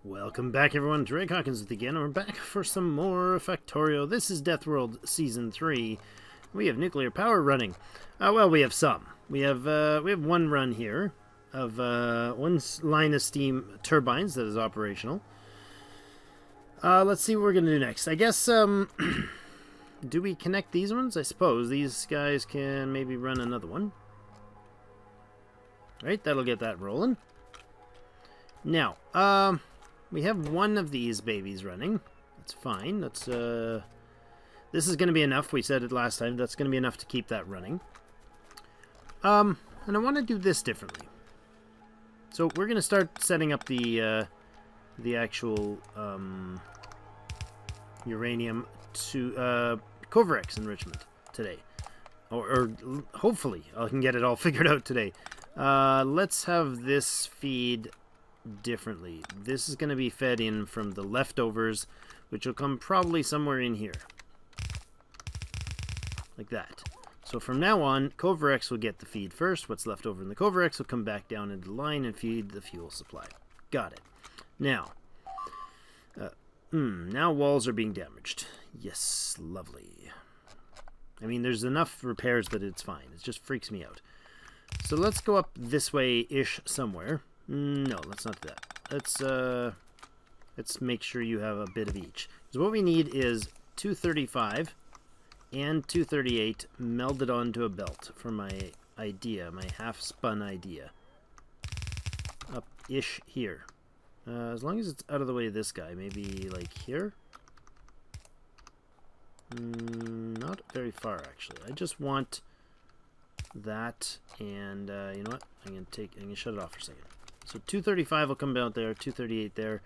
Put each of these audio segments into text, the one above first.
Welcome back, everyone. Drake Hawkins with you again. We're back for some more Factorio. This is Death World Season 3. We have nuclear power running. Well, we have some. We have one run here of one line of steam turbines that is operational. Let's see what we're going to do next. I guess, do we connect these ones? I suppose these guys can maybe run another one. Right, that'll get that rolling. Now, we have one of these babies running. That's fine. That's this is going to be enough. We said it last time. That's going to be enough to keep that running. And I want to do this differently. So we're going to start setting up the actual uranium to Kovarex enrichment today, or hopefully I can get it all figured out today. Let's have this feed differently. This is going to be fed in from the leftovers, which will come probably somewhere in here. Like that. So from now on, Kovarex will get the feed first. What's left over in the Kovarex will come back down into the line and feed the fuel supply. Got it. Now, now walls are being damaged. Yes, lovely. I mean, there's enough repairs that it's fine. It just freaks me out. So let's go up this way-ish somewhere. No, let's not do that. Let's make sure you have a bit of each. So what we need is 235 and 238 melded onto a belt for my idea, my half-spun idea. Up-ish here. As long as it's out of the way of this guy, maybe like here? Not very far, actually. I just want that, and you know what? I'm gonna shut it off for a second. So 235 will come out there, 238 there.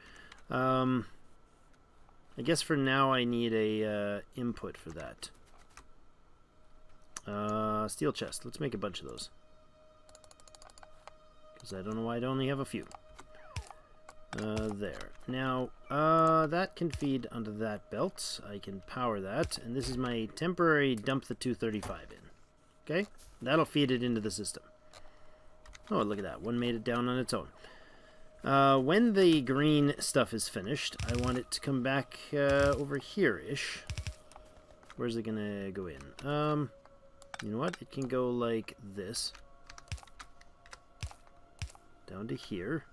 I guess for now I need a input for that. Steel chest. Let's make a bunch of those. Because I don't know why I only have a few. There. Now, that can feed onto that belt. I can power that. And this is my temporary dump the 235 in. Okay? That'll feed it into the system. Oh, look at that. One made it down on its own. When the green stuff is finished, I want it to come back over here-ish. Where's it going to go in? You know what? It can go like this. Down to here.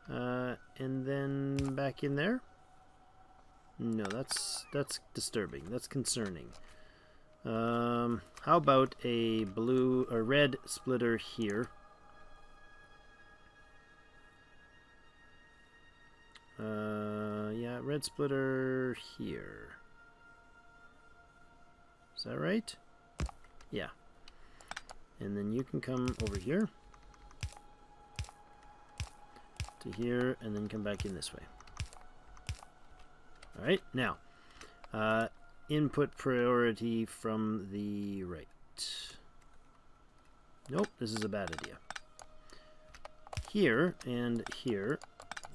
And then back in there? No, that's disturbing. That's concerning. How about a blue or red splitter here? Yeah, red splitter here. Is that right? Yeah. And then you can come over here to here and then come back in this way. All right, now input priority from the right. Nope, this is a bad idea. Here and here,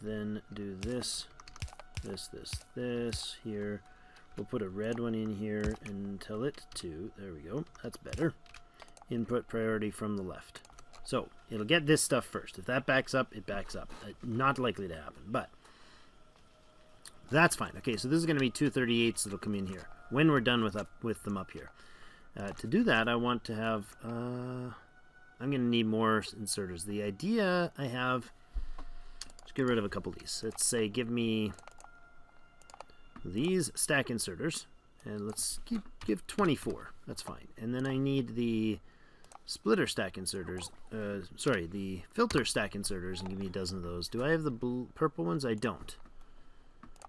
then do this, this here. We'll put a red one in here and tell it to, there we go, that's better. Input priority from the left. So, it'll get this stuff first. If that backs up, it backs up. Not likely to happen, but that's fine. Okay, so this is going to be 238s that'll come in here when we're done with them up here. To do that, I want to have, I'm going to need more inserters. The idea I have, let's get rid of a couple of these. Let's say give me these stack inserters, and let's give 24. That's fine. And then I need the splitter stack inserters, sorry, the filter stack inserters, and give me a dozen of those. Do I have the purple ones? I don't.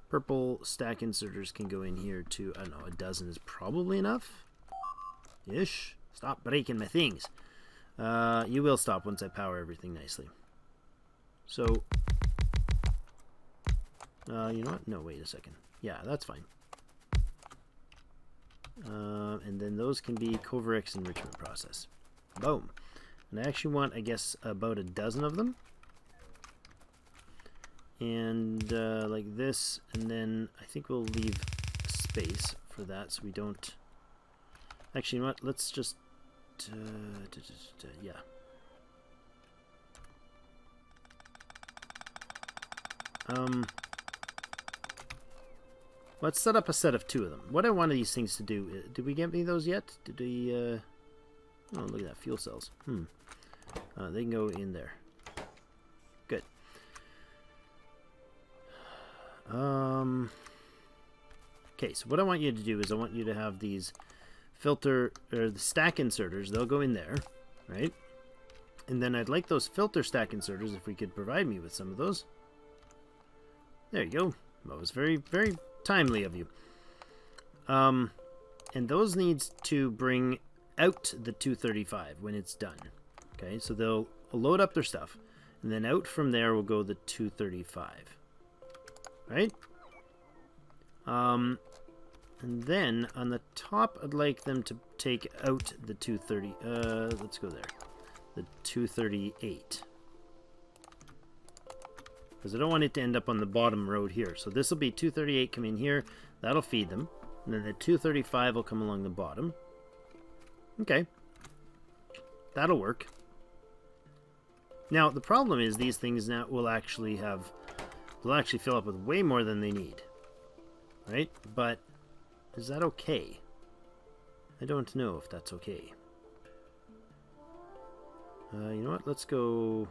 Purple stack inserters can go in here too. I don't know, a dozen is probably enough. Ish. Stop breaking my things. You will stop once I power everything nicely. So, you know what? No, wait a second. Yeah, that's fine. And then those can be Kovarex enrichment process. Boom. And I actually want, I guess, about a dozen of them. And like this, and then I think we'll leave space for that so we don't... Actually, you know what? Let's just... yeah. Let's set up a set of 2 of them. What I want these things to do... Did we get me those yet? Did we... Oh, look at that. Fuel cells. They can go in there. Good. Okay, so what I want you to do is I want you to have these filter... or the stack inserters. They'll go in there, right? And then I'd like those filter stack inserters, if we could provide me with some of those. There you go. That was very, very timely of you. And those needs to bring out the 235 when it's done. Okay, so they'll load up their stuff, and then out from there will go the 235. Right? And then on the top, I'd like them to take out the 230. Let's go there. The 238. Because I don't want it to end up on the bottom road here. So this will be 238 come in here. That'll feed them. And then the 235 will come along the bottom. Okay. That'll work. Now, the problem is these things now will actually fill up with way more than they need. Right? But is that okay? I don't know if that's okay. You know what? Let's go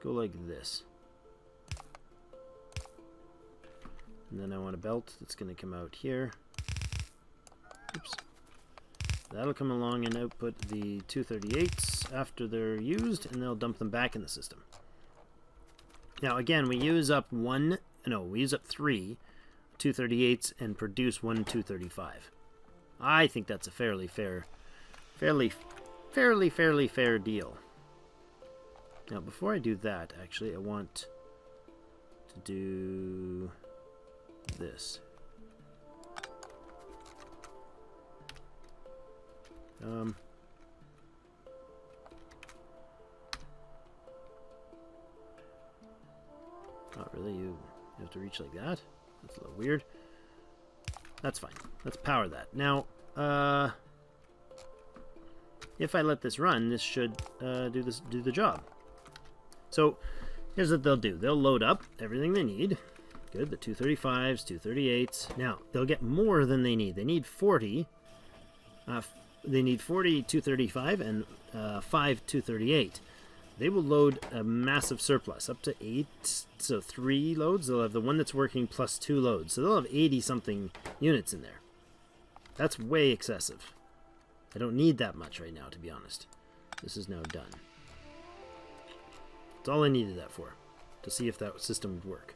like this. And then I want a belt that's going to come out here. Oops. That'll come along and output the 238s after they're used, and they'll dump them back in the system. Now again, we use up 3 238s and produce 1 235. I think that's a fairly fair deal. Now, before I do that, actually, I want to do this. Not really. You have to reach like that. That's a little weird. That's fine. Let's power that. Now, if I let this run, this should do the job. So here's what they'll do. They'll load up everything they need. Good, the 235s, 238s. Now, they'll get more than they need. They need 40. They need 40 235 and 5 238. They will load a massive surplus, up to 8, so 3 loads. They'll have the one that's working plus 2 loads. So they'll have 80-something units in there. That's way excessive. I don't need that much right now, to be honest. This is now done. That's all I needed that for, to see if that system would work.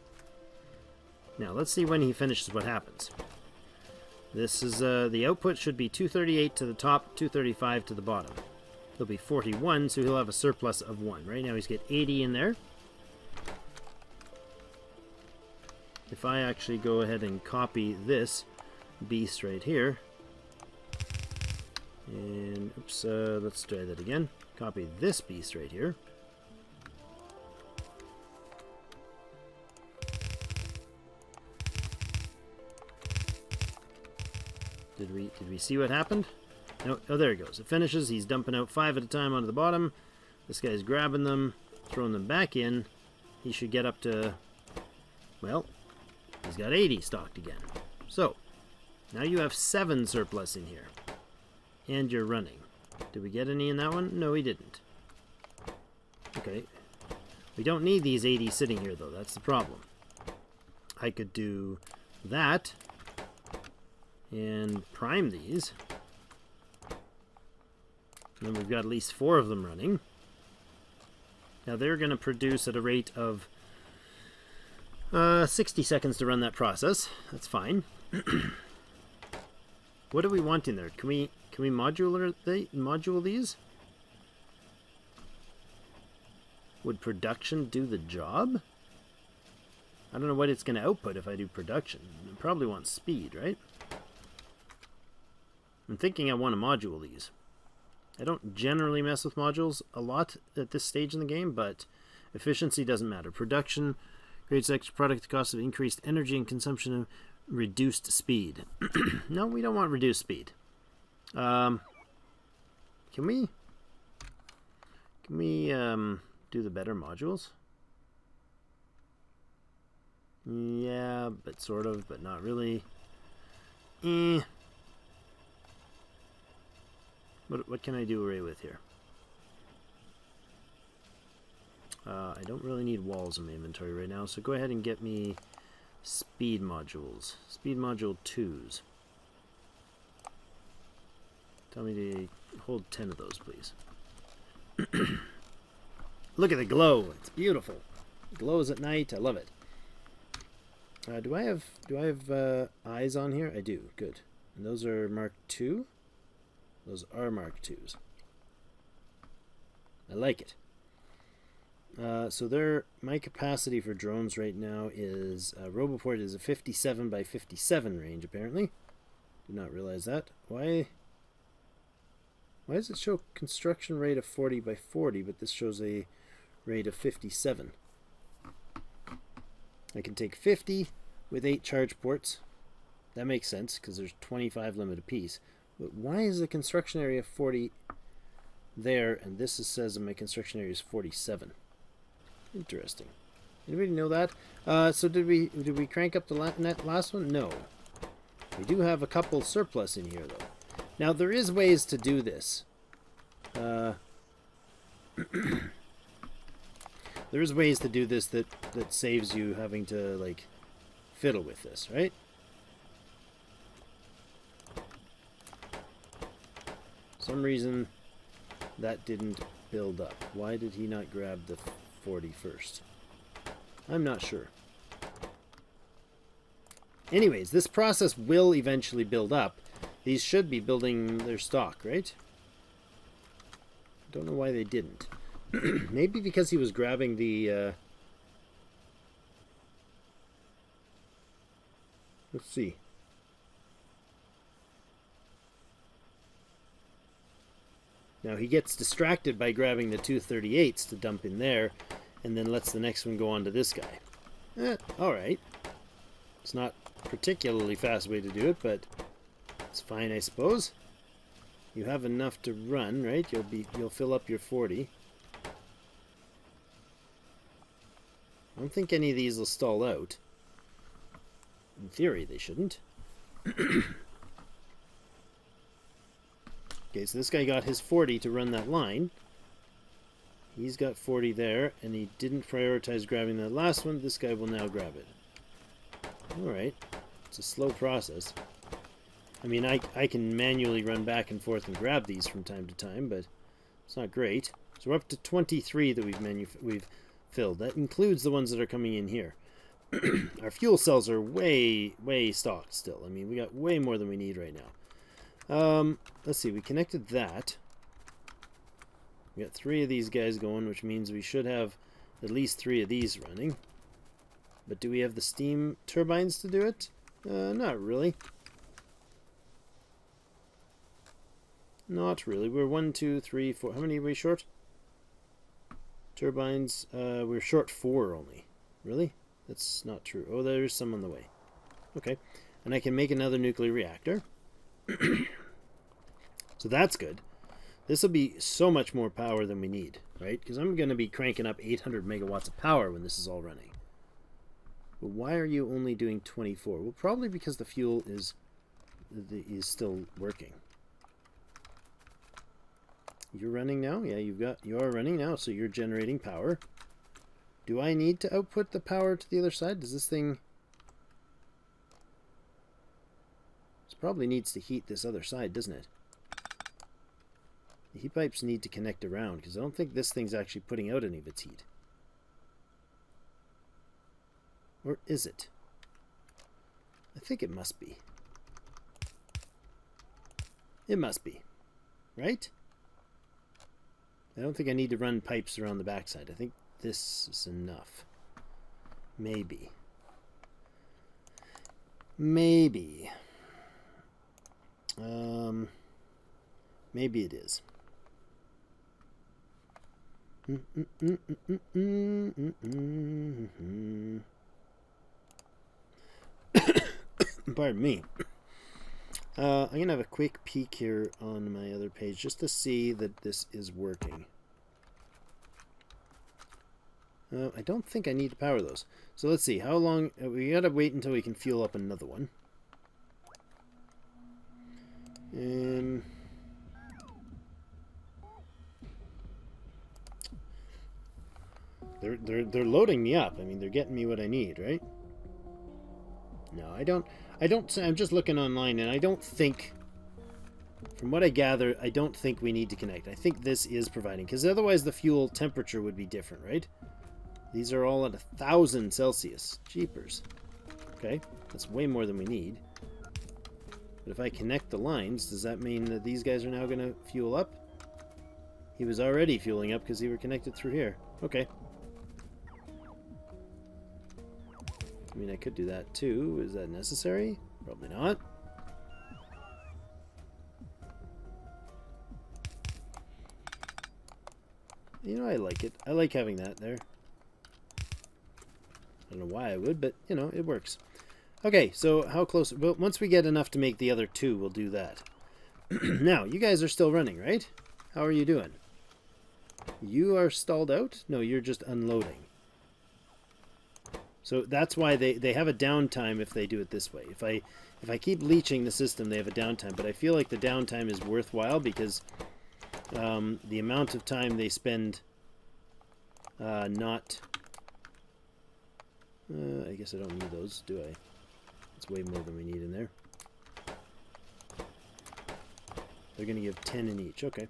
Now, let's see when he finishes what happens. This is, the output should be 238 to the top, 235 to the bottom. He'll be 41, so he'll have a surplus of 1. Right now he's got 80 in there. If I actually go ahead and copy this beast right here, and, oops, let's try that again. Copy this beast right here. Did we see what happened? No, oh, there he goes. It finishes. He's dumping out 5 at a time onto the bottom. This guy's grabbing them, throwing them back in. He should get up to, well, he's got 80 stocked again. So, now you have 7 surplus in here. And you're running. Did we get any in that one? No, we didn't. Okay. We don't need these 80 sitting here, though. That's the problem. I could do that and prime these. And then we've got at least 4 of them running. Now they're going to produce at a rate of 60 seconds to run that process. That's fine. What do we want in there? Can we module these? Would production do the job? I don't know what it's going to output if I do production. It probably wants speed, right? I'm thinking I want to module these. I don't generally mess with modules a lot at this stage in the game, but efficiency doesn't matter. Production creates extra product at the cost of increased energy and consumption and reduced speed. No, we don't want reduced speed. Can we do the better modules? Yeah, but sort of, but not really. What can I do away with here? I don't really need walls in my inventory right now, so go ahead and get me speed modules. Speed module 2s. Tell me to hold 10 of those, please. Look at the glow. It's beautiful. It glows at night. I love it. Do I have eyes on here? I do. Good. And those are Mark II? Those are Mark IIs. I like it. So my capacity for drones right now is Roboport is a 57 by 57 range apparently. Did not realize that. Why does it show construction rate of 40 by 40, but this shows a rate of 57? I can take 50 with 8 charge ports. That makes sense because there's 25 limit apiece. But why is the construction area 40 there and this says my construction area is 47? Interesting. Anybody know that? So did we crank up the last one? No. We do have a couple surplus in here though. Now there is ways to do this. There is ways to do this that saves you having to like fiddle with this, right? For some reason that didn't build up. Why did he not grab the 40 first? I'm not sure. Anyways, this process will eventually build up. These should be building their stock, right? Don't know why they didn't. Maybe because he was grabbing the... Let's see. Now he gets distracted by grabbing the 238s to dump in there, and then lets the next one go on to this guy. Alright. It's not a particularly fast way to do it, but it's fine, I suppose. You have enough to run, right? You'll fill up your 40. I don't think any of these will stall out. In theory, they shouldn't. Okay, so this guy got his 40 to run that line. He's got 40 there, and he didn't prioritize grabbing that last one. This guy will now grab it. Alright. It's a slow process. I mean, I can manually run back and forth and grab these from time to time, but it's not great. So we're up to 23 that we've filled. That includes the ones that are coming in here. Our fuel cells are way stocked still. I mean, we got way more than we need right now. Let's see, we connected that. We got 3 of these guys going, which means we should have at least 3 of these running. But do we have the steam turbines to do it? Not really. Not really. We're 1, 2, 3, 4. How many are we short? Turbines. We're short 4 only. Really? That's not true. Oh, there's some on the way. Okay. And I can make another nuclear reactor. So that's good. This will be so much more power than we need, right? Because I'm going to be cranking up 800 megawatts of power when this is all running. But why are you only doing 24? Well, probably because the fuel is still working. You're running now? Yeah, you are running now, so you're generating power. Do I need to output the power to the other side? Does this thing... This probably needs to heat this other side, doesn't it? The heat pipes need to connect around, because I don't think this thing's actually putting out any of its heat. Or is it? I think it must be. It must be. Right? I don't think I need to run pipes around the backside. I think this is enough. Maybe. Maybe. Maybe it is. Pardon me. I'm going to have a quick peek here on my other page just to see that this is working. I don't think I need to power those. So let's see. How long... we gotta wait until we can fuel up another one. They're loading me up. I mean, they're getting me what I need, right? No, I don't... I'm just looking online, and I don't think... From what I gather, I don't think we need to connect. I think this is providing, because otherwise the fuel temperature would be different, right? These are all at 1,000 Celsius. Jeepers. Okay, that's way more than we need. But if I connect the lines, does that mean that these guys are now going to fuel up? He was already fueling up because he were connected through here. Okay. I mean, I could do that too. Is that necessary? Probably not. You know, I like it. I like having that there. I don't know why I would, but, you know, it works. Okay, so how close... Well, once we get enough to make the other two, we'll do that. Now, you guys are still running, right? How are you doing? You are stalled out? No, you're just unloading. So that's why they have a downtime if they do it this way. If I keep leeching the system, they have a downtime. But I feel like the downtime is worthwhile because the amount of time they spend not... I guess I don't need those, do I? It's way more than we need in there. They're going to give 10 in each. Okay.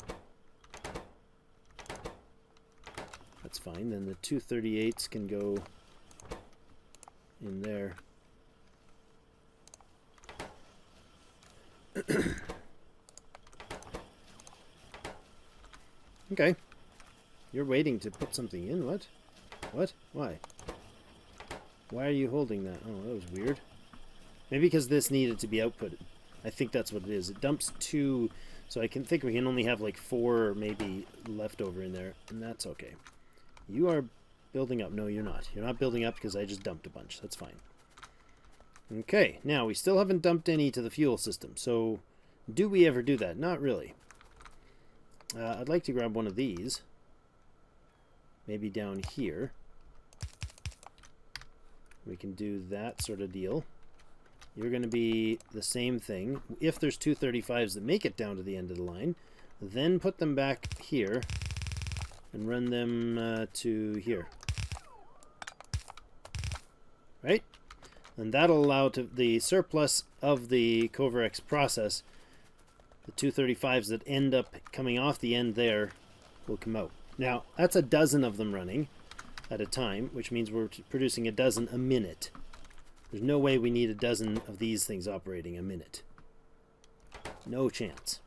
That's fine. Then the 238s can go in there. Okay. You're waiting to put something in. What? What? Why? Why are you holding that? Oh, that was weird. Maybe because this needed to be outputted. I think that's what it is. It dumps 2, so I can think we can only have like 4 maybe left over in there, and that's okay. You are building up. No, you're not. You're not building up because I just dumped a bunch. That's fine. Okay, now we still haven't dumped any to the fuel system, so do we ever do that? Not really. I'd like to grab one of these. Maybe down here. We can do that sort of deal. You're going to be the same thing. If there's 235s that make it down to the end of the line, then put them back here and run them to here. Right? And that'll allow to the surplus of the Kovarex process, the 235s that end up coming off the end there will come out. Now, that's a dozen of them running at a time, which means we're producing a dozen a minute. There's no way we need a dozen of these things operating a minute. No chance.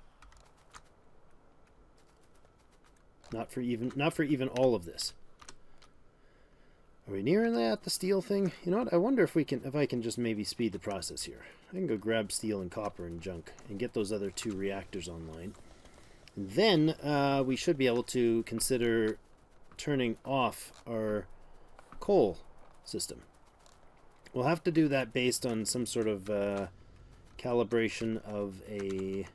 Not for even all of this. Are we nearing that, the steel thing? You know what? I wonder if I can just maybe speed the process here. I can go grab steel and copper and junk and get those other 2 reactors online. And then we should be able to consider turning off our coal system. We'll have to do that based on some sort of calibration of a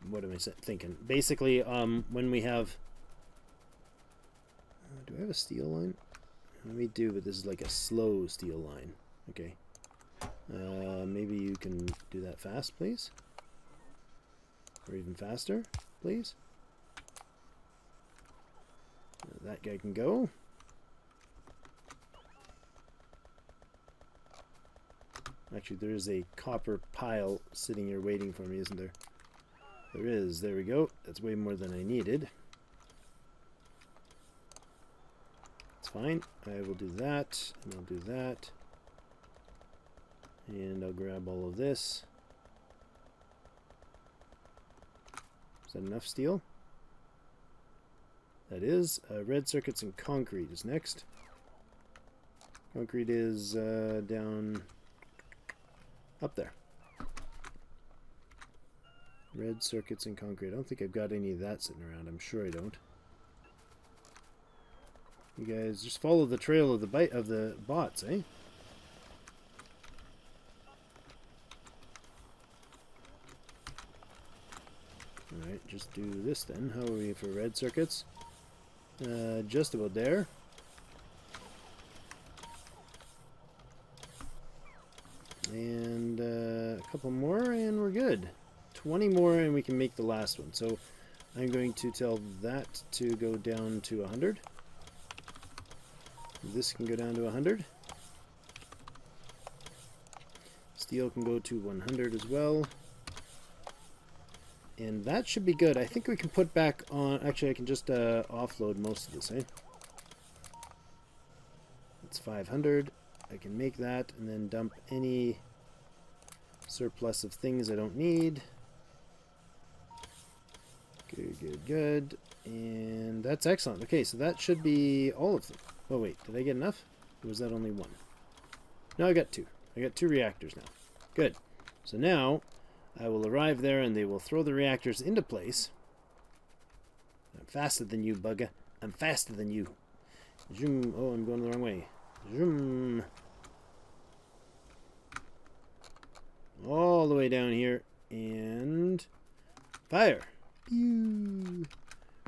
what am I thinking? Basically, when we have do I have a steel line? We do, but this is like a slow steel line. Okay. Maybe you can do that fast, please. Or even faster, please. That guy can go. Actually, there is a copper pile sitting here waiting for me, isn't there? There is. There we go. That's way more than I needed. It's fine. I will do that, and I'll do that. And I'll grab all of this. Is that enough steel? That is. Red circuits and concrete is next. Concrete is down up there. Red circuits and concrete. I don't think I've got any of that sitting around. I'm sure I don't. You guys just follow the trail of the bots, eh? Alright, just do this then. How are we for red circuits? Just about there. And a couple more and we're good. 20 more and we can make the last one. So I'm going to tell that to go down to 100. This can go down to 100. Steel can go to 100 as well. And that should be good. I think we can put back on... Actually, I can just offload most of this, eh? It's 500. I can make that and then dump any surplus of things I don't need. Good, good, good. And that's excellent. Okay, so that should be all of them. Oh, wait. Did I get enough? Or was that only one? No, I got two. I got 2 reactors now. Good. So now... I will arrive there and they will throw the reactors into place. I'm faster than you, bugger. I'm faster than you. Zoom. Oh, I'm going the wrong way. Zoom. All the way down here. And fire. Pew.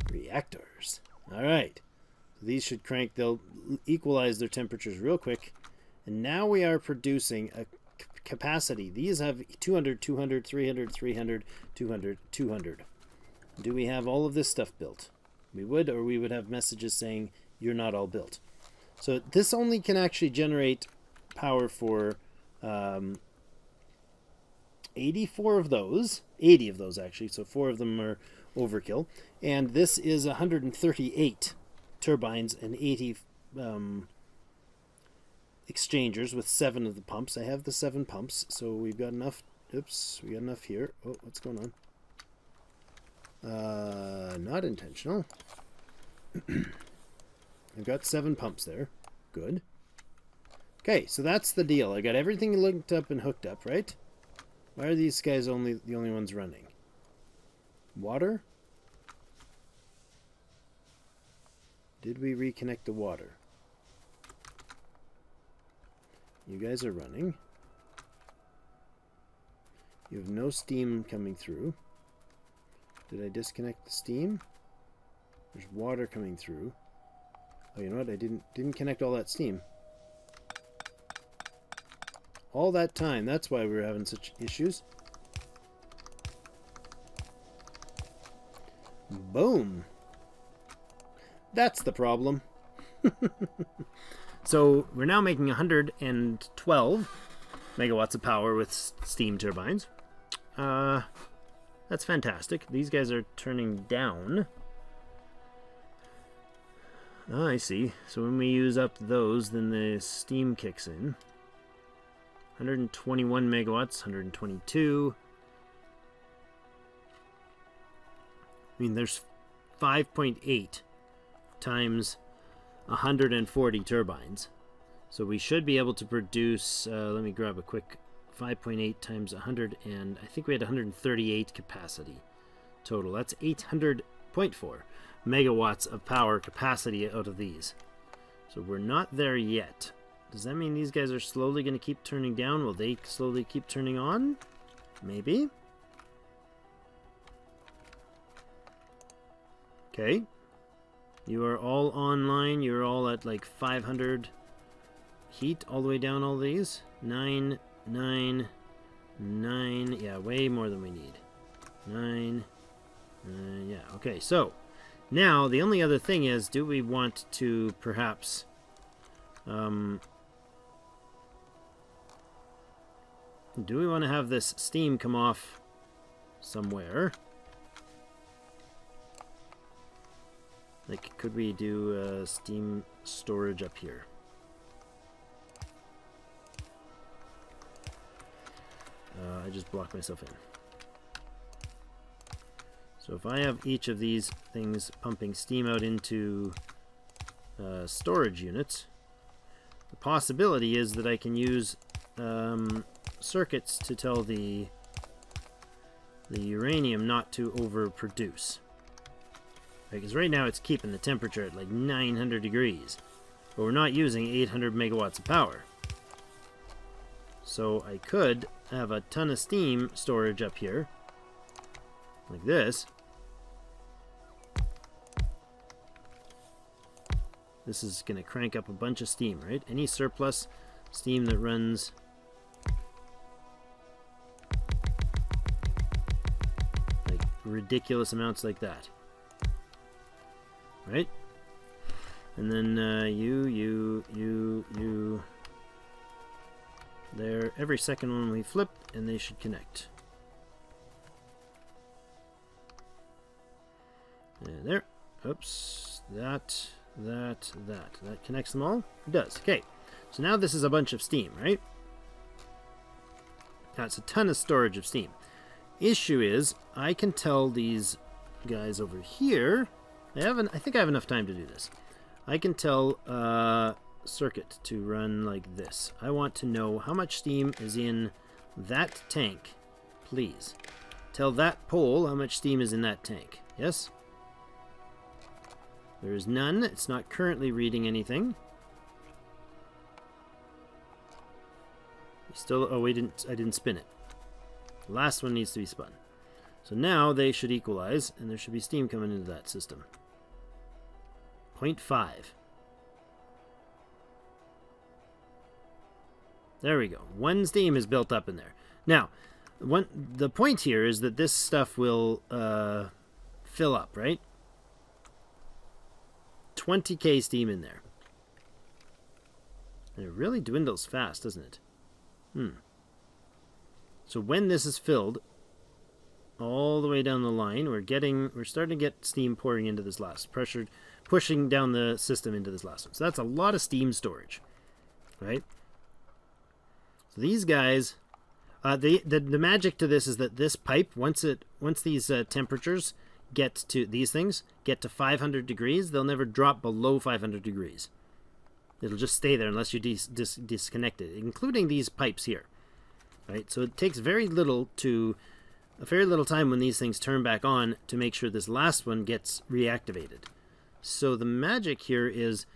Reactors. Alright. So these should crank. They'll equalize their temperatures real quick. And now we are producing a capacity. These have 200, 200, 300, 300, 200, 200. Do we have all of this stuff built? We would, or we would have messages saying you're not all built. So this only can actually generate power for 84 of those, 80 of those actually, so 4 of them are overkill. And this is 138 turbines and 80 exchangers with 7 of the pumps. I have the 7 pumps, so we've got enough. Oops, we got enough here. Oh, what's going on? Not intentional. I've got 7 pumps there. Good. Okay, so that's the deal. I got everything linked up and hooked up, right? Why are these guys the only ones running? Water? Did we reconnect the water? You guys are running. You have no steam coming through. Did I disconnect the steam? There's water coming through. Oh, you know what? I didn't connect all that steam. All that time. That's why we were having such issues. Boom. That's the problem. So we're now making 112 megawatts of power with steam turbines. That's fantastic. These guys are turning down. Oh, I see. So when we use up those, then the steam kicks in. 121 megawatts, 122. I mean, there's 5.8 times 140 turbines. So we should be able to produce, let me grab a quick 5.8 times 100, and I think we had 138 capacity total. That's 800.4 megawatts of power capacity out of these. So we're not there yet. Does that mean these guys are slowly going to keep turning down? Will they slowly keep turning on? Maybe. Okay. You are all online. You're all at like 500 heat all the way down all these. 9, 9, 9. Yeah, way more than we need. 9. Yeah, okay. So, now the only other thing is, do we want to perhaps... do we want to have this steam come off somewhere? Like, could we do steam storage up here? I just blocked myself in. So if I have each of these things pumping steam out into storage units, the possibility is that I can use circuits to tell the uranium not to overproduce. Because right now it's keeping the temperature at like 900 degrees, but we're not using 800 megawatts of power. So I could have a ton of steam storage up here, like this, This is going to crank up a bunch of steam, right? Any surplus steam that runs like ridiculous amounts like that, right? And then you there. Every second one we flip, and they should connect. And there. Oops. That connects them all? It does. Okay. So now this is a bunch of steam, right? That's a ton of storage of steam. Issue is, I can tell these guys over here, I think I have enough time to do this. I can tell circuit to run like this. I want to know how much steam is in that tank, please. Tell that pole how much steam is in that tank. Yes? There is none. It's not currently reading anything. Still, oh, I didn't spin it. The last one needs to be spun. So now they should equalize, and there should be steam coming into that system. 0.5. There we go. 1 steam is built up in there. Now, the point here is that this stuff will fill up, right? 20k steam in there. And it really dwindles fast, doesn't it? So when this is filled, all the way down the line, we're starting to get steam pouring into this last, pressure pushing down the system into this last one. So that's a lot of steam storage, right? So these guys, the magic to this is that this pipe, once these temperatures get to 500 degrees, they'll never drop below 500 degrees. It'll just stay there unless you disconnect it, including these pipes here, right? So it takes a very little time when these things turn back on to make sure this last one gets reactivated. So the magic here is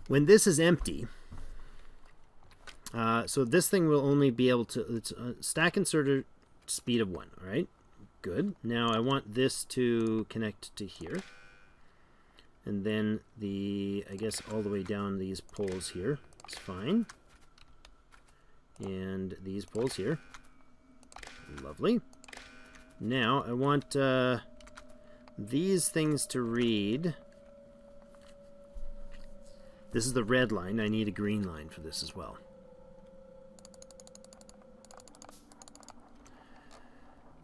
when this is empty, so this thing will only be able to, it's a stack inserter speed of 1, all right? Good. Now I want this to connect to here. And then I guess all the way down these poles here is fine. And these poles here. Lovely. Now I want these things to read. This is the red line. I need a green line for this as well.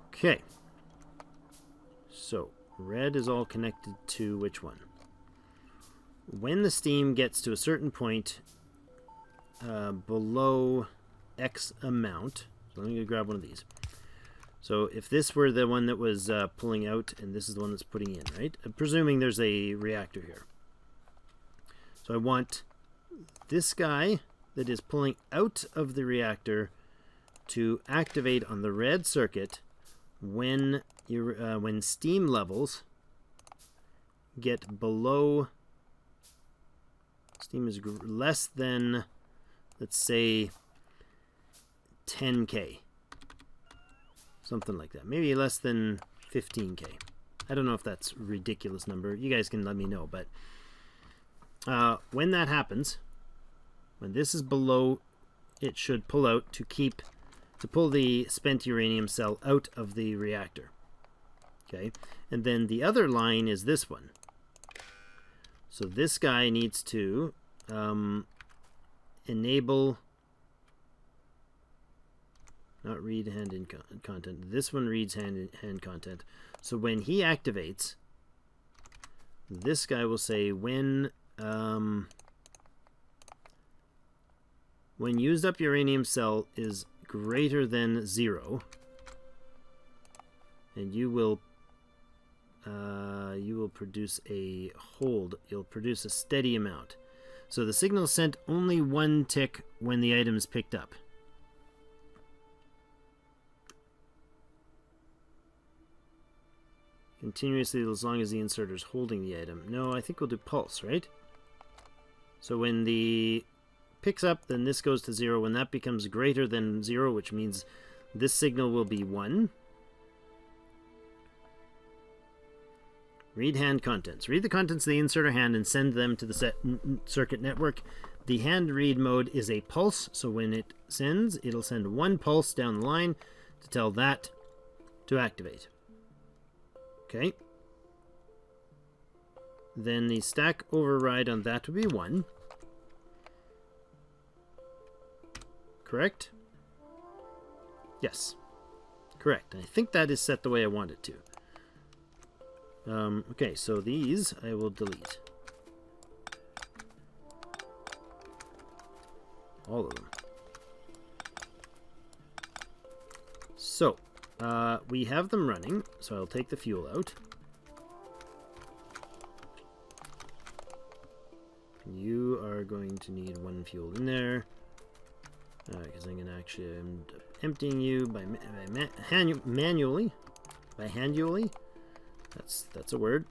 Okay. So red is all connected to which one? When the steam gets to a certain point below X amount, so I'm going to grab one of these. So if this were the one that was pulling out, and this is the one that's putting in, right? Presuming there's a reactor here. So I want this guy that is pulling out of the reactor to activate on the red circuit when steam levels get below, steam is less than, let's say, 10k. Something like that. Maybe less than 15k. I don't know if that's a ridiculous number. You guys can let me know. But when that happens, when this is below, it should pull out to pull the spent uranium cell out of the reactor. Okay, and then the other line is this one. So this guy needs to enable, not read hand-in content. This one reads hand content. So when he activates, this guy will say when used up uranium cell is greater than 0, and you will produce a hold. You'll produce a steady amount. So the signal is sent only 1 tick when the item is picked up. Continuously as long as the inserter is holding the item. No, I think we'll do pulse, right? So when the picks up, then this goes to 0. When that becomes greater than 0, which means this signal will be 1. Read hand contents. Read the contents of the inserter hand and send them to the circuit network. The hand read mode is a pulse, so when it sends, it'll send one pulse down the line to tell that to activate. Okay. Then the stack override on that would be 1. Correct? Yes. Correct. I think that is set the way I want it to. Okay, so these I will delete. All of them. So, we have them running, so I'll take the fuel out. You are going to need 1 fuel in there. Because I'm going to actually end up emptying you by manually. By handually. That's a word.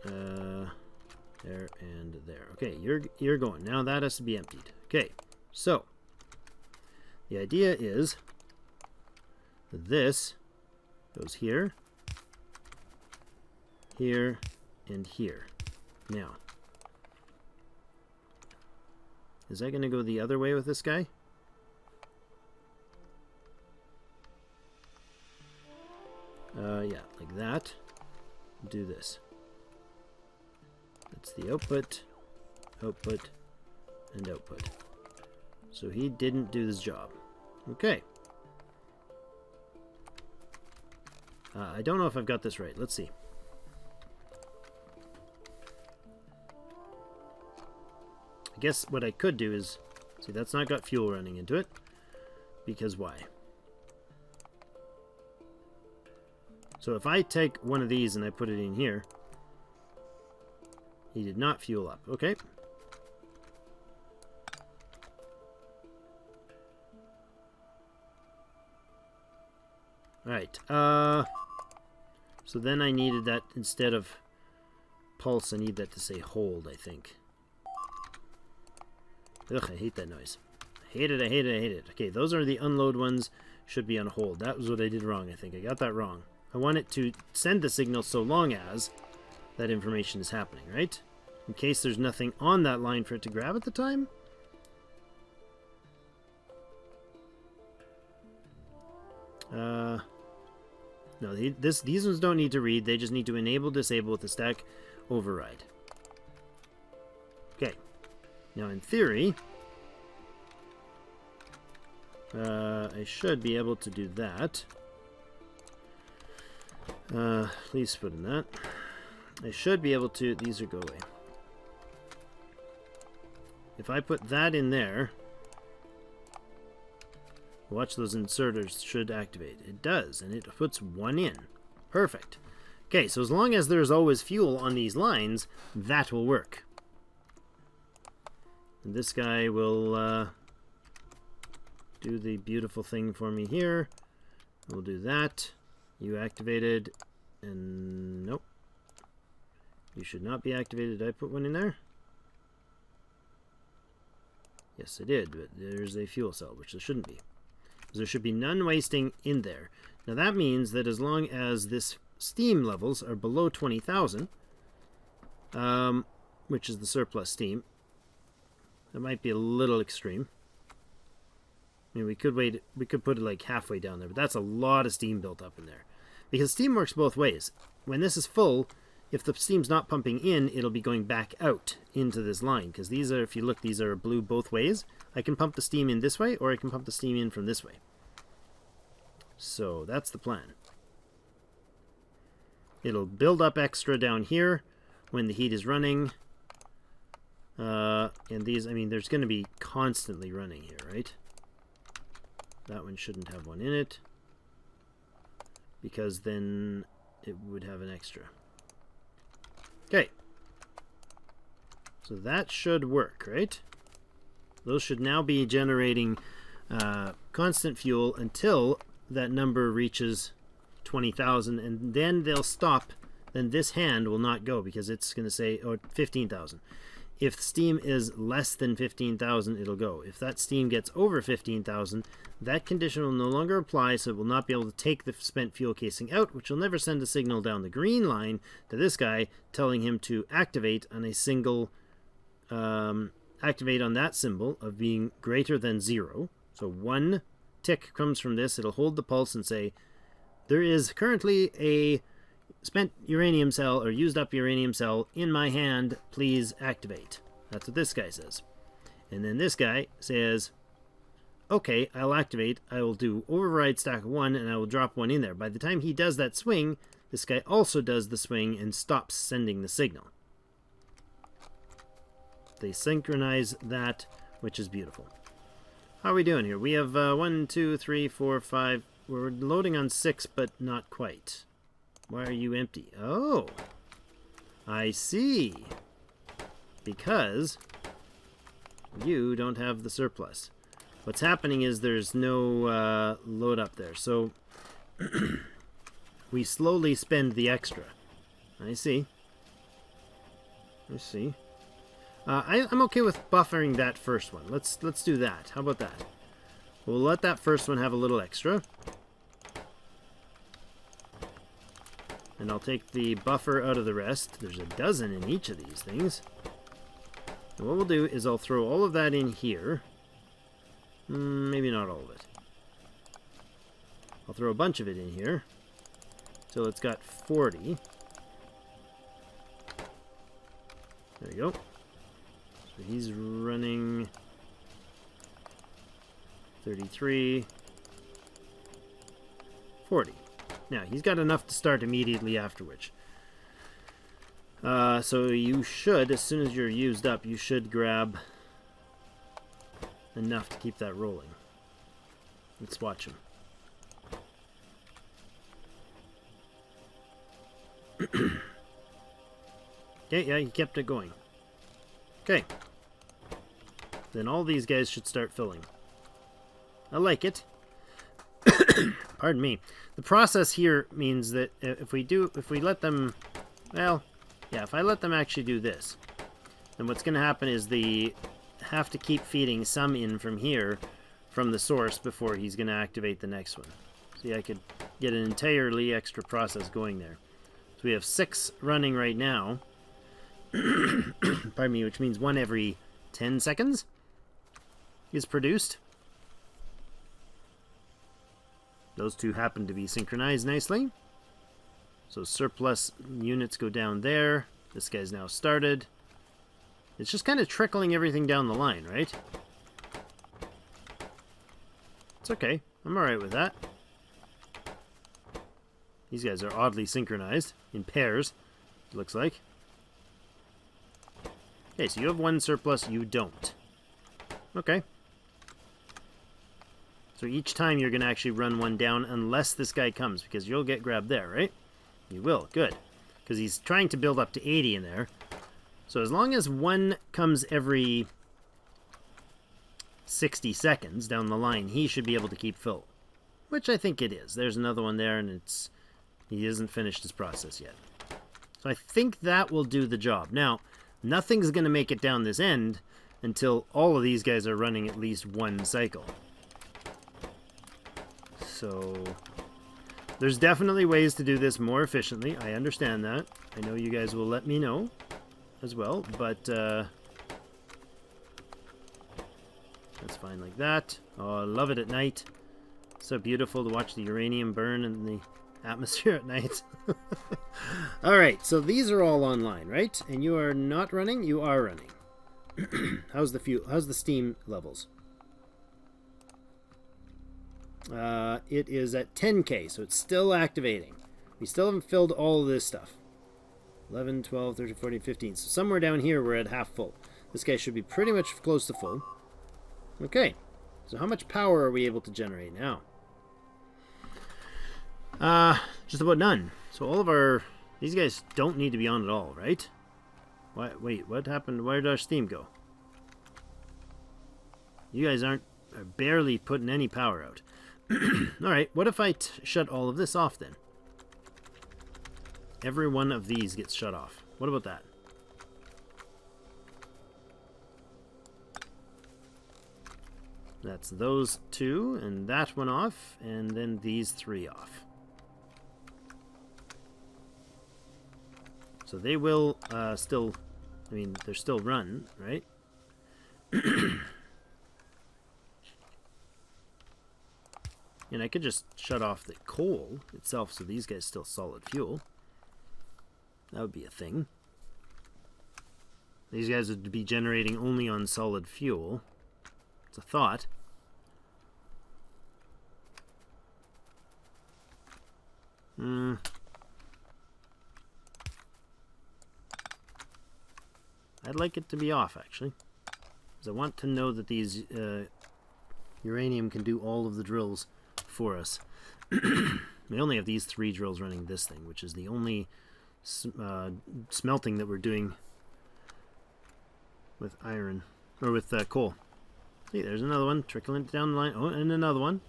There and there. Okay, you're going. Now that has to be emptied. Okay, so the idea is that this goes here, here, and here. Now, is that going to go the other way with this guy? Yeah, like that. Do this. That's the output, output, and output. So he didn't do his job. Okay. I don't know if I've got this right. Let's see. I guess what I could do is... See, that's not got fuel running into it. Because why? So if I take one of these and I put it in here, he did not fuel up. Okay. Alright. So then I needed that, instead of pulse, I need that to say hold, I think. Ugh, I hate that noise. I hate it, I hate it, I hate it. Okay, those are the unload ones. Should be on hold. That was what I did wrong, I think. I got that wrong. I want it to send the signal so long as that information is happening, right? In case there's nothing on that line for it to grab at the time. No, these ones don't need to read. They just need to enable, disable with the stack override. Okay. Now, in theory, I should be able to do that. Please put in that. I should be able to... These are go away. If I put that in there... Watch, those inserters should activate. It does, and it puts 1 in. Perfect. Okay, so as long as there's always fuel on these lines, that will work. And this guy will do the beautiful thing for me here. We'll do that. You activated, and nope. You should not be activated. Did I put one in there? Yes, I did, but there's a fuel cell, which there shouldn't be. There should be none wasting in there. Now that means that as long as this steam levels are below 20,000, which is the surplus steam, that might be a little extreme. I mean, we could put it like halfway down there, but that's a lot of steam built up in there. Because steam works both ways. When this is full, if the steam's not pumping in, it'll be going back out into this line. Because these are, if you look, these are blue both ways. I can pump the steam in this way, or I can pump the steam in from this way. So that's the plan. It'll build up extra down here when the heat is running. And these, I mean, there's going to be constantly running here, right? That one shouldn't have one in it, because then it would have an extra. Okay. So that should work, right? Those should now be generating constant fuel until that number reaches 20,000, and then they'll stop. Then this hand will not go because it's going to say, oh, 15,000. If steam is less than 15,000, it'll go. If that steam gets over 15,000, that condition will no longer apply, so it will not be able to take the spent fuel casing out, which will never send a signal down the green line to this guy telling him to activate on a single, activate on that symbol of being greater than 0. So 1 tick comes from this. It'll hold the pulse and say, there is currently a spent uranium cell or used up uranium cell in my hand, please activate. That's what this guy says. And then this guy says, okay, I'll activate. I will do override stack 1 and I will drop 1 in there. By the time he does that swing, this guy also does the swing and stops sending the signal. They synchronize that, which is beautiful. How are we doing here? We have 1, 2, 3, 4, 5. We're loading on 6, but not quite. Why are you empty? Oh, I see. Because you don't have the surplus. What's happening is there's no load up there. So we slowly spend the extra. I see. I see. I'm okay with buffering that first one. Let's do that. How about that? We'll let that first one have a little extra. And I'll take the buffer out of the rest. There's a dozen in each of these things. And what we'll do is I'll throw all of that in here. Maybe not all of it. I'll throw a bunch of it in here. Till it's got 40. There you go. So he's running 33, 40. Now, he's got enough to start immediately afterwards. So you should, as soon as you're used up, you should grab enough to keep that rolling. Let's watch him. Okay, yeah, he kept it going. Okay. Then all these guys should start filling. I like it. Pardon me. The process here means that if we let them, well, yeah, if I let them actually do this, then what's going to happen is they have to keep feeding some in from here, from the source, before he's going to activate the next one. See, I could get an entirely extra process going there. So we have 6 running right now. Pardon me, which means 1 every 10 seconds is produced. Those two happen to be synchronized nicely. So surplus units go down there. This guy's now started. It's just kind of trickling everything down the line, right? It's okay. I'm alright with that. These guys are oddly synchronized in pairs, it looks like. Okay, so you have 1 surplus, you don't. Okay. So each time you're going to actually run 1 down unless this guy comes, because you'll get grabbed there, right? You will. Good. Because he's trying to build up to 80 in there. So as long as 1 comes every 60 seconds down the line, he should be able to keep full. Which I think it is. There's another one there, and he hasn't finished his process yet. So I think that will do the job. Now, nothing's going to make it down this end until all of these guys are running at least 1 cycle. So there's definitely ways to do this more efficiently. I understand that. I know you guys will let me know as well, but that's fine like that. Oh, I love it at night. So beautiful to watch the uranium burn in the atmosphere at night. Alright, so these are all online, right? And you are not running? You are running. How's the fuel? How's the steam levels? It is at 10K, so it's still activating. We still haven't filled all of this stuff. 11, 12, 13, 14, 15. So somewhere down here we're at half full. This guy should be pretty much close to full. Okay, so how much power are we able to generate now? Just about none. So all of our... These guys don't need to be on at all, right? Wait, what happened? Where did our steam go? You guys are barely putting any power out. Alright, what if I shut all of this off then? Every one of these gets shut off. What about that? That's those two, and that one off, and then these three off. So they will still, I mean, they're still run, right? And I could just shut off the coal itself so these guys still solid fuel. That would be a thing. These guys would be generating only on solid fuel. It's a thought. I'd like it to be off, actually. Because I want to know that these uranium can do all of the drills for us. We only have these 3 drills running this thing, which is the only smelting that we're doing with iron, or with coal. See, there's another one trickling down the line. Oh, and another one.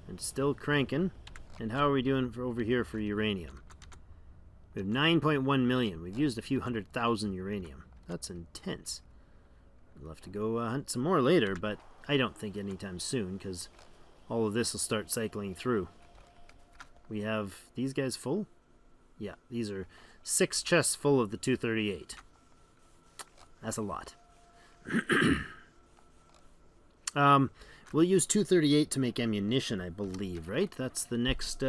And still cranking. And how are we doing for over here for uranium? We have 9.1 million. We've used a few 100,000 uranium. That's intense. We'll have to go hunt some more later, but I don't think anytime soon, because all of this will start cycling through. We have these guys full? Yeah, these are 6 chests full of the 238. That's a lot. We'll use 238 to make ammunition, I believe, right? That's the next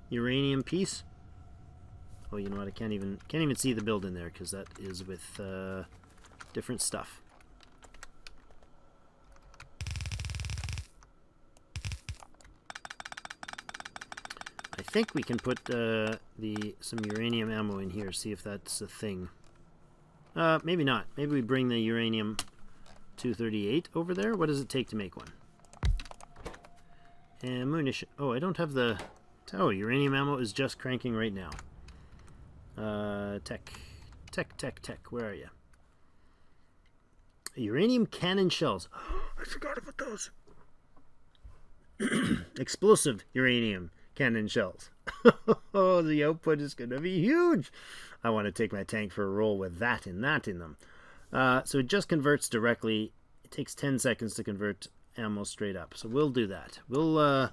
uranium piece. Oh, you know what? I can't even see the build in there because that is with different stuff. I think we can put some uranium ammo in here. See if that's a thing. Maybe not. Maybe we bring the uranium 238 over there. What does it take to make one? Ammunition. Oh, I don't have the... Oh, uranium ammo is just cranking right now. Tech. Where are you? Uranium cannon shells. I forgot about those. Explosive uranium cannon shells. Oh, the output is going to be huge. I want to take my tank for a roll with that and that in them. So it just converts directly. It takes 10 seconds to convert ammo straight up. So we'll do that. We'll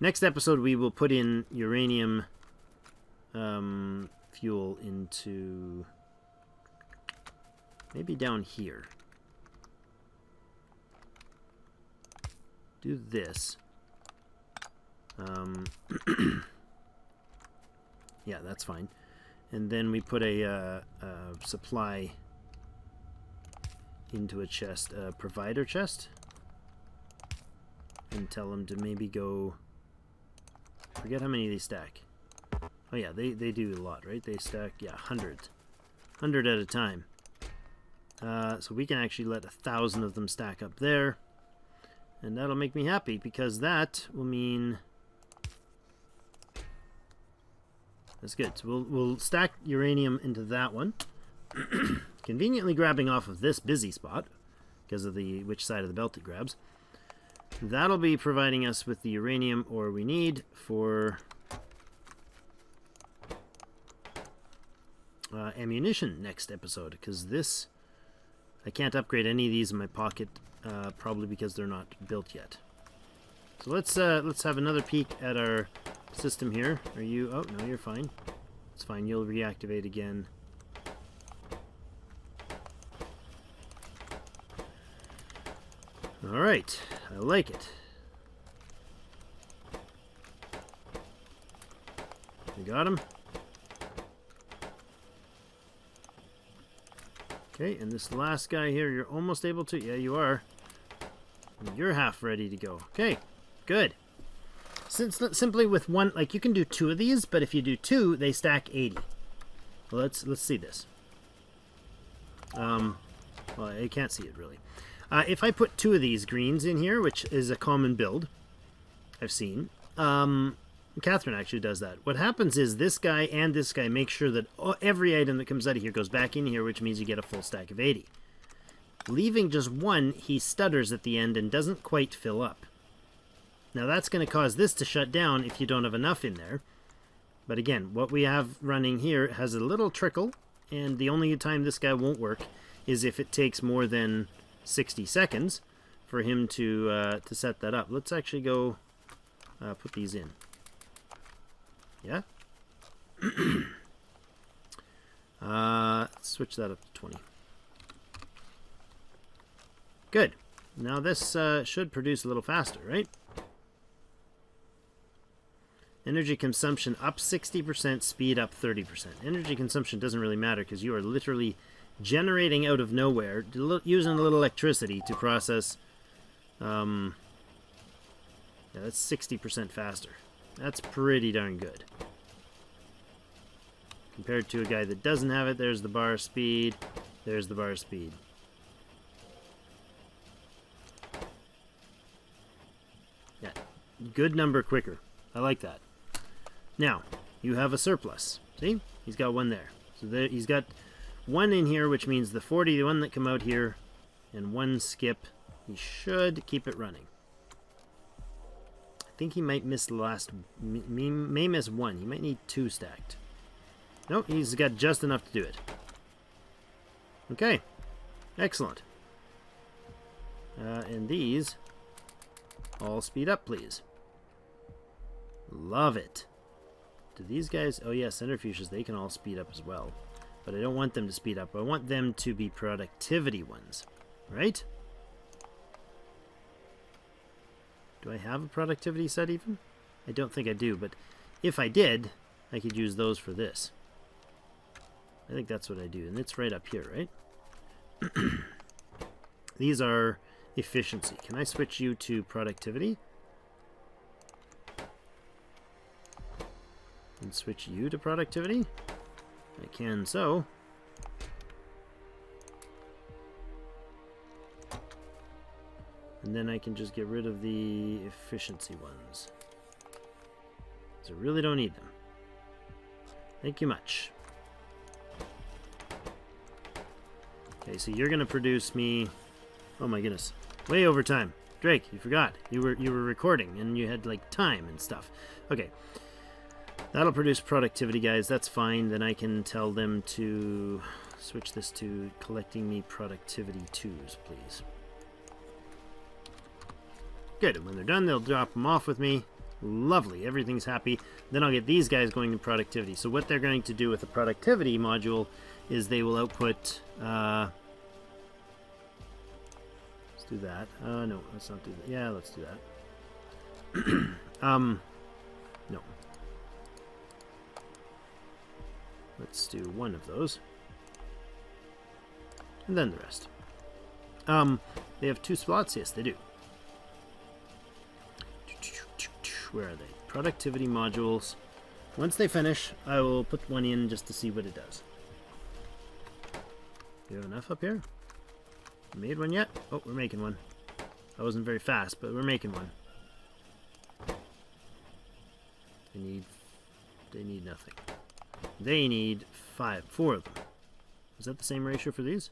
next episode we will put in uranium fuel into maybe down here. Do this. Yeah, that's fine. And then we put a supply into a chest, a provider chest, and tell them to maybe go. Forget how many they stack. Oh yeah, they do a lot, right? They stack, yeah, 100 at a time. So we can actually let 1,000 of them stack up there, and that'll make me happy because that will mean. That's good. So we'll stack uranium into that one. Conveniently grabbing off of this busy spot because of which side of the belt it grabs. That'll be providing us with the uranium ore we need for ammunition next episode, because this I can't upgrade any of these in my pocket, probably because they're not built yet. So let's have another peek at our system here. Are you... Oh, no, you're fine. It's fine. You'll reactivate again. Alright. I like it. We got him. Okay, and this last guy here, you're almost able to... Yeah, you are. You're half ready to go. Okay, good. Since simply with one, like you can do 2 of these, but if you do 2, they stack 80. Well, let's see this. Well, I can't see it really. If I put 2 of these greens in here, which is a common build I've seen, Catherine actually does that. What happens is this guy and this guy make sure that every item that comes out of here goes back in here, which means you get a full stack of 80. Leaving just 1, he stutters at the end and doesn't quite fill up. Now that's going to cause this to shut down if you don't have enough in there. But again, what we have running here has a little trickle, and the only time this guy won't work is if it takes more than 60 seconds. for him to set that up. Let's actually go put these in. Yeah? Switch that up to 20. Good. Now this should produce a little faster, right? Energy consumption up 60%, speed up 30%. Energy consumption doesn't really matter because you are literally generating out of nowhere, using a little electricity to process. Yeah, that's 60% faster. That's pretty darn good. Compared to a guy that doesn't have it, there's the bar speed. There's the bar speed. Yeah, good number quicker. I like that. Now, you have a surplus. See? He's got one there. So there, he's got one in here, which means the 40, the one that come out here, and one skip. He should keep it running. I think he might miss the last, may miss one. He might need 2 stacked. Nope, he's got just enough to do it. Okay, excellent. And these all speed up, please. Love it. Do these guys... Oh yeah, centrifuges, they can all speed up as well. But I don't want them to speed up. I want them to be productivity ones. Right? Do I have a productivity set even? I don't think I do, but if I did, I could use those for this. I think that's what I do, and it's right up here, right? These are efficiency. Can I switch you to productivity? And switch you to productivity? I can so. And then I can just get rid of the efficiency ones. So I really don't need them. Thank you much. Okay, so you're gonna produce me... Oh my goodness. Way over time. Drake, you forgot. You were recording and you had like time and stuff. Okay. That'll produce productivity, guys. That's fine. Then I can tell them to switch this to collecting me productivity 2s, please. Good. And when they're done, they'll drop them off with me. Lovely. Everything's happy. Then I'll get these guys going to productivity. So what they're going to do with the productivity module is they will output... let's do that. No, let's not do that. Yeah, let's do that. No. Let's do one of those. And then the rest. They have 2 slots? Yes, they do. Where are they? Productivity modules. Once they finish, I will put one in just to see what it does. Do you have enough up here? Made one yet? Oh, we're making one. I wasn't very fast, but we're making one. They need nothing. They need 4 of them. Is that the same ratio for these?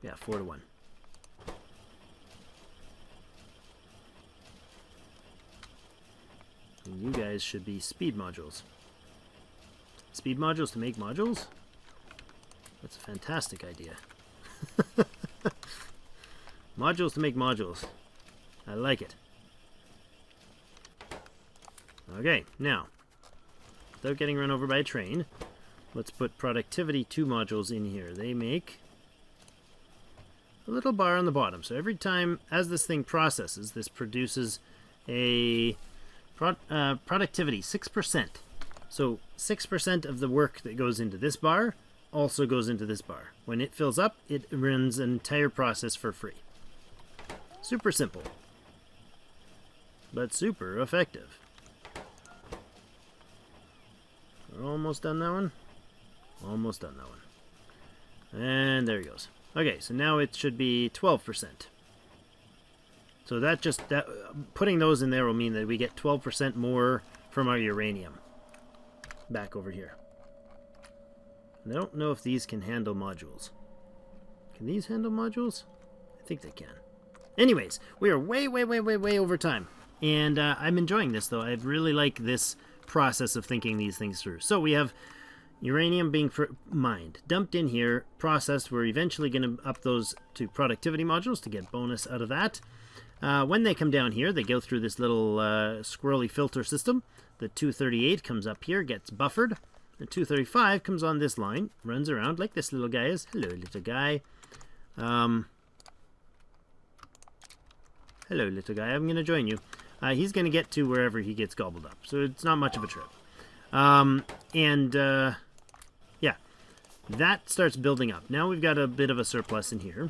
Yeah, 4 to 1. And you guys should be speed modules. Speed modules to make modules? That's a fantastic idea. Modules to make modules. I like it. Okay, now, without getting run over by a train, let's put productivity 2 modules in here. They make a little bar on the bottom. So every time, as this thing processes, this produces a productivity 6%. So 6% of the work that goes into this bar also goes into this bar. When it fills up, it runs an entire process for free. Super simple, but super effective. We're almost done that one. Almost done that one. And there he goes. Okay, so now it should be 12%. So putting those in there will mean that we get 12% more from our uranium back over here. And I don't know if these can handle modules. Can these handle modules? I think they can. Anyways, we are way over time. And I'm enjoying this, though. I really like this process of thinking these things through. So we have Uranium being mined, dumped in here, processed. We're eventually going to up those to productivity modules to get bonus out of that. When they come down here, they go through this little squirrely filter system. The 238 comes up here, gets buffered. The 235 comes on this line, runs around like this little guy is. Hello, little guy. Hello, little guy. I'm going to join you. He's going to get to wherever he gets gobbled up, so it's not much of a trip. Yeah, that starts building up. Now we've got a bit of a surplus in here.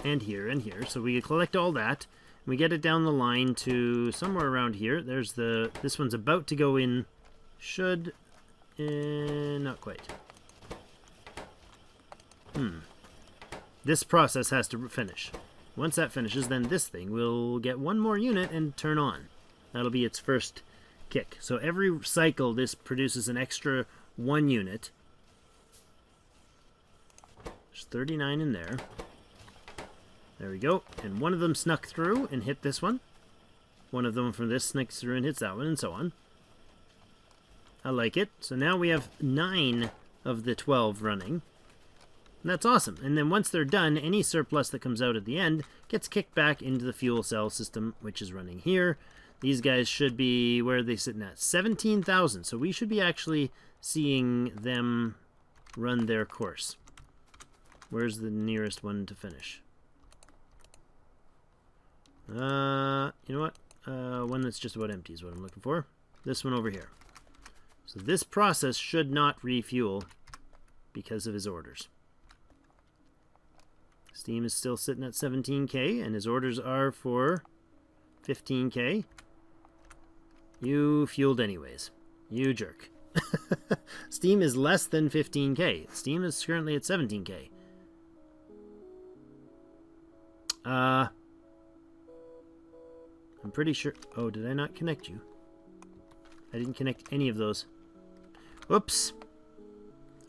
And here, and here. So we collect all that. And we get it down the line to somewhere around here. There's this one's about to go in. Should... not quite. This process has to finish. Once that finishes, then this thing will get one more unit and turn on. That'll be its first kick. So every cycle, this produces an extra 1 unit. There's 39 in there. There we go. And one of them snuck through and hit this one. One of them from this sneaks through and hits that one, and so on. I like it. So now we have 9 of the 12 running. And that's awesome. And then once they're done, any surplus that comes out at the end gets kicked back into the fuel cell system, which is running here. These guys should be, where are they sitting at? 17,000. So we should be actually seeing them run their course. Where's the nearest one to finish? You know what? One that's just about empty is what I'm looking for. This one over here. So this process should not refuel because of his orders. Steam is still sitting at 17k, and his orders are for 15k. You fueled anyways. You jerk. Steam is less than 15k. Steam is currently at 17k. I'm pretty sure... Oh, did I not connect you? I didn't connect any of those. Whoops.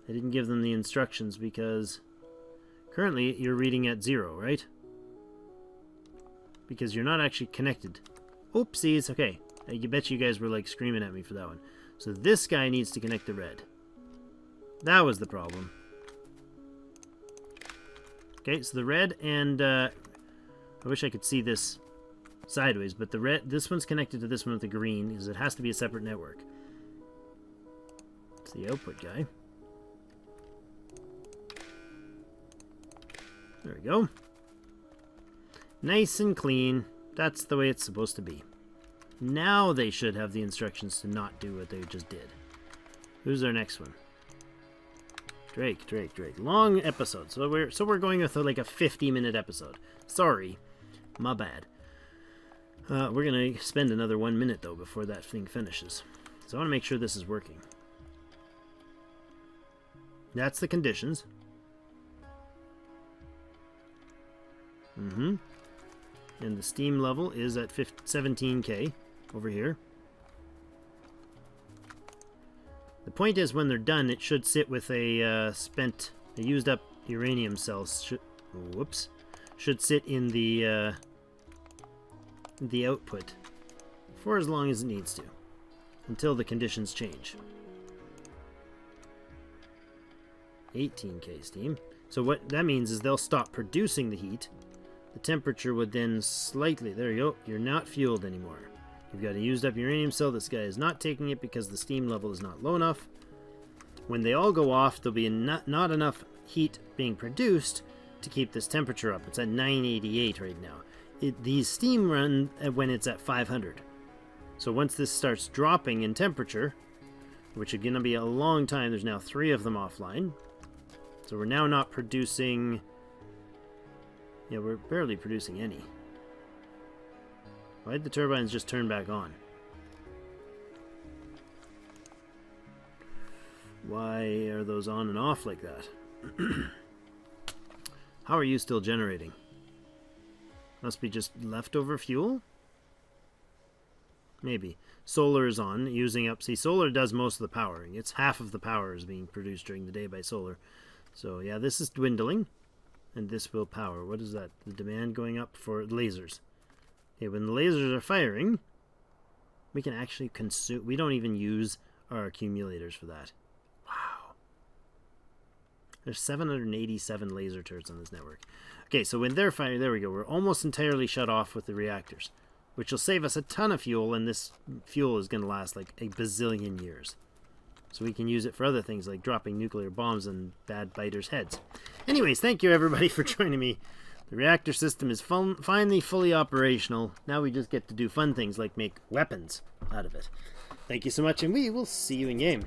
I didn't give them the instructions because... Currently, you're reading at 0, right? Because you're not actually connected. Oopsies. Okay. I bet you guys were like screaming at me for that one. So this guy needs to connect the red. That was the problem. Okay, so the red and... I wish I could see this sideways, but the red, this one's connected to this one with the green, because it has to be a separate network. It's the output guy. There we go. Nice and clean. That's the way it's supposed to be. Now they should have the instructions to not do what they just did. Who's our next one? Drake. Long episode. So we're going with like a 50-minute episode. Sorry. My bad. We're going to spend another 1 minute, though, before that thing finishes. So I want to make sure this is working. That's the conditions. And the steam level is at 17k over here. The point is, when they're done, it should sit with a used up uranium cells. Should sit in the output for as long as it needs to, until the conditions change. 18k steam. So what that means is they'll stop producing the heat. The temperature would then slightly... There you go. You're not fueled anymore. You've got a used up uranium cell. This guy is not taking it because the steam level is not low enough. When they all go off, there'll be not enough heat being produced to keep this temperature up. It's at 988 right now. These steam run when it's at 500. So once this starts dropping in temperature, which is going to be a long time, there's now 3 of them offline. So we're now not producing... Yeah, we're barely producing any. Why'd the turbines just turn back on? Why are those on and off like that? How are you still generating? Must be just leftover fuel? Maybe. Solar is on, using up... See, solar does most of the powering. It's half of the power is being produced during the day by solar. So, yeah, this is dwindling. And this will power. What is that? The demand going up for lasers. Okay, when the lasers are firing, we can actually consume... We don't even use our accumulators for that. Wow. There's 787 laser turrets on this network. Okay, so when they're firing, there we go. We're almost entirely shut off with the reactors, which will save us a ton of fuel, and this fuel is going to last like a bazillion years. So we can use it for other things like dropping nuclear bombs on bad biters' heads. Anyways, thank you everybody for joining me. The reactor system is finally fully operational. Now we just get to do fun things like make weapons out of it. Thank you so much, and we will see you in game.